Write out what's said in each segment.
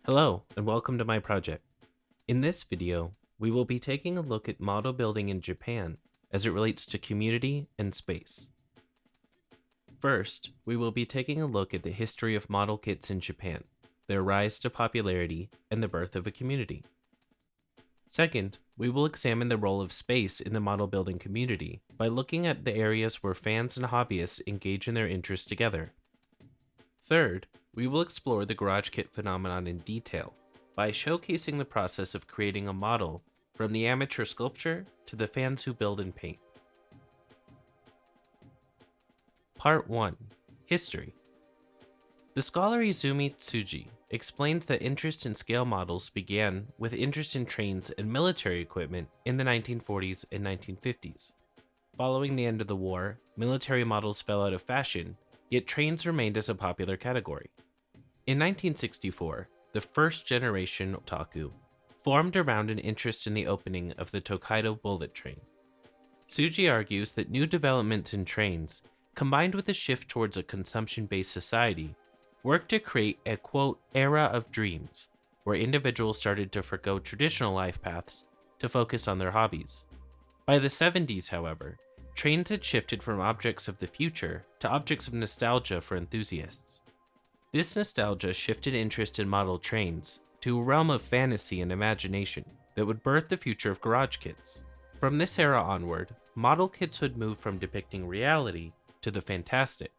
Hello, and welcome to my project. In this video, we will be taking a look at model building in Japan as it relates to community and space. First, we will be taking a look at the history of model kits in Japan, their rise to popularity, and the birth of a community. Second, we will examine the role of space in the model building community by looking at the areas where fans and hobbyists engage in their interests together. Third, we will explore the garage kit phenomenon in detail by showcasing the process of creating a model from the amateur sculpture to the fans who build and paint. Part 1. History. The scholar Izumi Tsuji explained that interest in scale models began with interest in trains and military equipment in the 1940s and 1950s. Following the end of the war, military models fell out of fashion, yet trains remained as a popular category. In 1964, the first generation otaku formed around an interest in the opening of the Tokaido bullet train. Tsuji argues that new developments in trains, combined with a shift towards a consumption-based society, worked to create a, quote, era of dreams, where individuals started to forgo traditional life paths to focus on their hobbies. By the 70s, however, trains had shifted from objects of the future to objects of nostalgia for enthusiasts. This nostalgia shifted interest in model trains to a realm of fantasy and imagination that would birth the future of garage kits. From this era onward, model kits would move from depicting reality to the fantastic,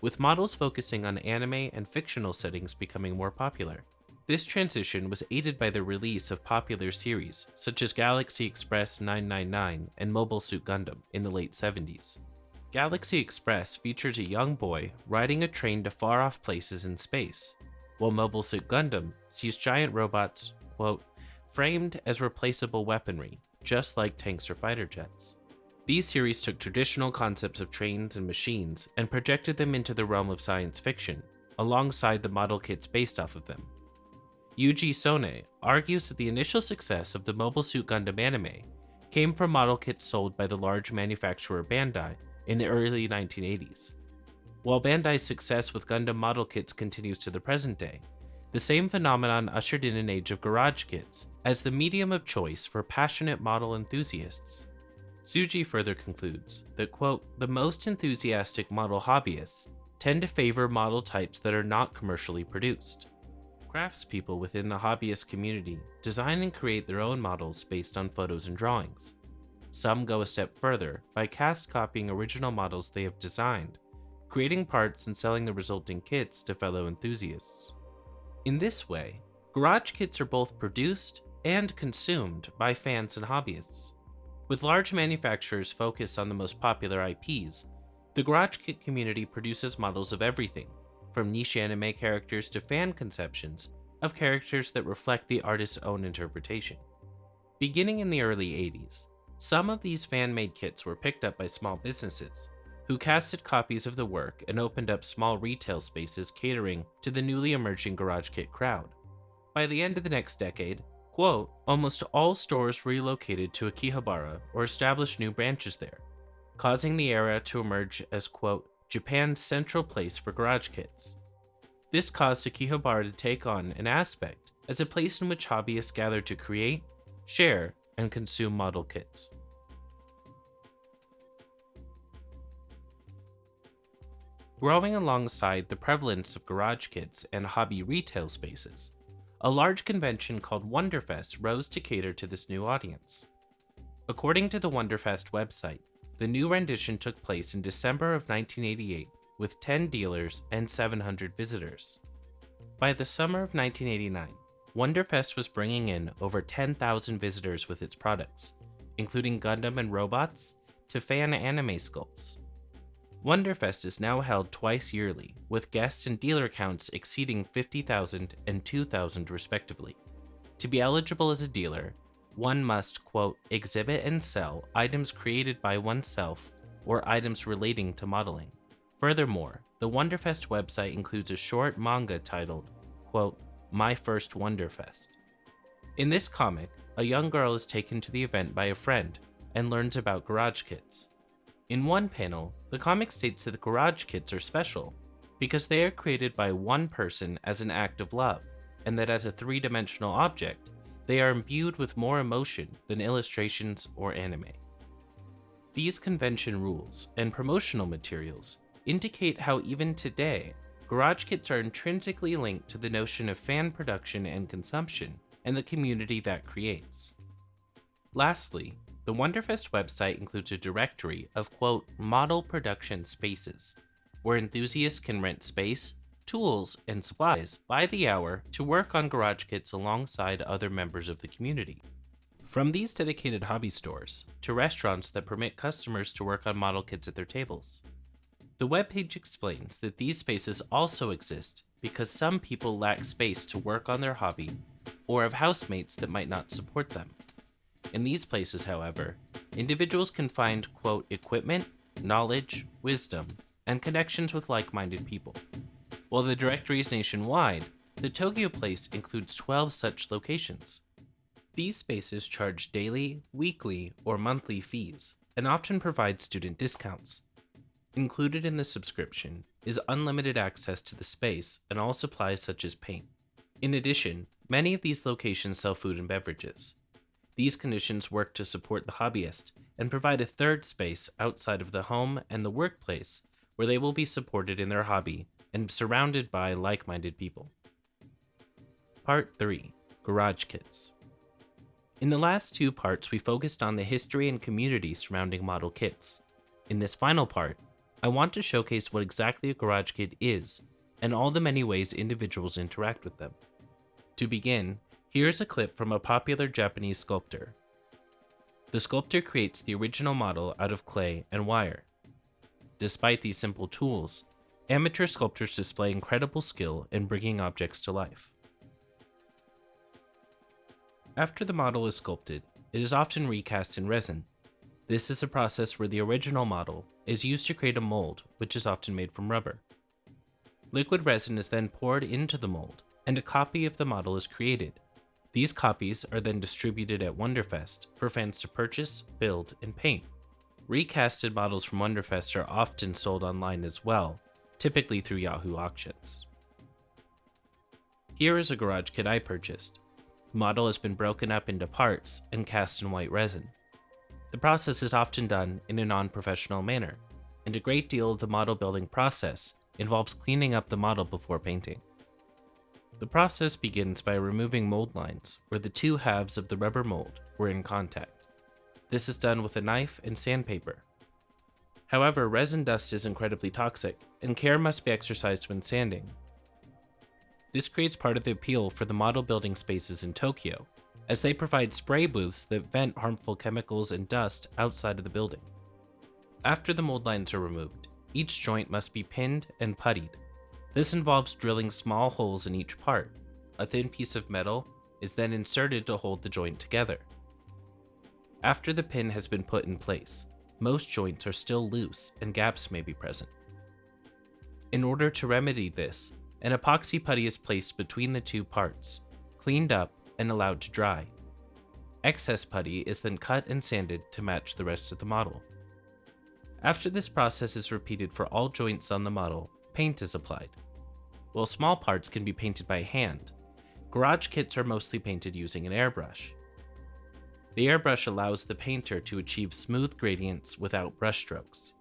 with models focusing on anime and fictional settings becoming more popular. This transition was aided by the release of popular series such as Galaxy Express 999 and Mobile Suit Gundam in the late 70s. Galaxy Express features a young boy riding a train to far-off places in space, while Mobile Suit Gundam sees giant robots, quote, framed as replaceable weaponry, just like tanks or fighter jets. These series took traditional concepts of trains and machines and projected them into the realm of science fiction, alongside the model kits based off of them. Yuji Sone argues that the initial success of the Mobile Suit Gundam anime came from model kits sold by the large manufacturer Bandai in the early 1980s. While Bandai's success with Gundam model kits continues to the present day, the same phenomenon ushered in an age of garage kits as the medium of choice for passionate model enthusiasts. Tsuji further concludes that, quote, the most enthusiastic model hobbyists tend to favor model types that are not commercially produced. Craftspeople within the hobbyist community design and create their own models based on photos and drawings. Some go a step further by cast copying original models they have designed, creating parts and selling the resulting kits to fellow enthusiasts. In this way, garage kits are both produced and consumed by fans and hobbyists. With large manufacturers focused on the most popular IPs, the garage kit community produces models of everything, from niche anime characters to fan conceptions of characters that reflect the artist's own interpretation. Beginning in the early 80s, some of these fan-made kits were picked up by small businesses, who casted copies of the work and opened up small retail spaces catering to the newly emerging garage kit crowd. By the end of the next decade, quote, almost all stores relocated to Akihabara or established new branches there, causing the era to emerge as, quote, Japan's central place for garage kits. This caused Akihabara to take on an aspect as a place in which hobbyists gather to create, share, and consume model kits. Growing alongside the prevalence of garage kits and hobby retail spaces, a large convention called Wonderfest rose to cater to this new audience. According to the Wonderfest website, the new rendition took place in December of 1988 with 10 dealers and 700 visitors. By the summer of 1989, Wonderfest was bringing in over 10,000 visitors with its products, including Gundam and robots to fan anime sculpts. Wonderfest is now held twice yearly, with guests and dealer counts exceeding 50,000 and 2,000 respectively. To be eligible as a dealer, one must, quote, exhibit and sell items created by oneself or items relating to modeling. Furthermore, the Wonderfest website includes a short manga titled, quote, My First Wonderfest. In this comic, a young girl is taken to the event by a friend and learns about garage kits. In one panel, the comic states that the garage kits are special because they are created by one person as an act of love, and that as a three-dimensional object, they are imbued with more emotion than illustrations or anime. These convention rules and promotional materials indicate how even today, garage kits are intrinsically linked to the notion of fan production and consumption, and the community that creates. Lastly, the Wonderfest website includes a directory of quote, model production spaces, where enthusiasts can rent space, tools, and supplies by the hour to work on garage kits alongside other members of the community. From these dedicated hobby stores to restaurants that permit customers to work on model kits at their tables. The webpage explains that these spaces also exist because some people lack space to work on their hobby or have housemates that might not support them. In these places, however, individuals can find, quote, equipment, knowledge, wisdom, and connections with like-minded people. While the directory is nationwide, the Tokyo Place includes 12 such locations. These spaces charge daily, weekly, or monthly fees, and often provide student discounts. Included in the subscription is unlimited access to the space and all supplies such as paint. In addition, many of these locations sell food and beverages. These conditions work to support the hobbyist and provide a third space outside of the home and the workplace where they will be supported in their hobby and surrounded by like-minded people. Part 3. Garage Kits. In the last two parts, we focused on the history and community surrounding model kits. In this final part, I want to showcase what exactly a garage kit is and all the many ways individuals interact with them. To begin, here's a clip from a popular Japanese sculptor. The sculptor creates the original model out of clay and wire. Despite these simple tools, amateur sculptors display incredible skill in bringing objects to life. After the model is sculpted, it is often recast in resin. This is a process where the original model is used to create a mold, which is often made from rubber. Liquid resin is then poured into the mold, and a copy of the model is created. These copies are then distributed at Wonderfest for fans to purchase, build, and paint. Recasted models from Wonderfest are often sold online as well, typically through Yahoo auctions. Here is a garage kit I purchased. The model has been broken up into parts and cast in white resin. The process is often done in a non-professional manner, and a great deal of the model building process involves cleaning up the model before painting. The process begins by removing mold lines where the two halves of the rubber mold were in contact. This is done with a knife and sandpaper. However, resin dust is incredibly toxic, and care must be exercised when sanding. This creates part of the appeal for the model building spaces in Tokyo, as they provide spray booths that vent harmful chemicals and dust outside of the building. After the mold lines are removed, each joint must be pinned and puttied. This involves drilling small holes in each part. A thin piece of metal is then inserted to hold the joint together. After the pin has been put in place, most joints are still loose and gaps may be present. In order to remedy this, an epoxy putty is placed between the two parts, cleaned up, and allowed to dry. Excess putty is then cut and sanded to match the rest of the model. After this process is repeated for all joints on the model, paint is applied. While small parts can be painted by hand, garage kits are mostly painted using an airbrush. The airbrush allows the painter to achieve smooth gradients without brushstrokes.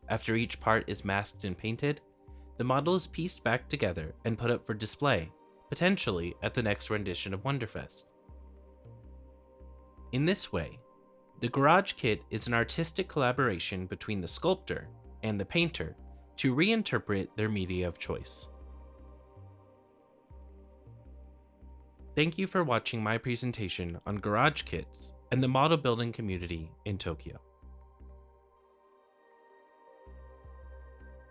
After each part is masked and painted, the model is pieced back together and put up for display, potentially at the next rendition of Wonderfest. In this way, the garage kit is an artistic collaboration between the sculptor and the painter to reinterpret their media of choice. Thank you for watching my presentation on garage kits and the model building community in Tokyo.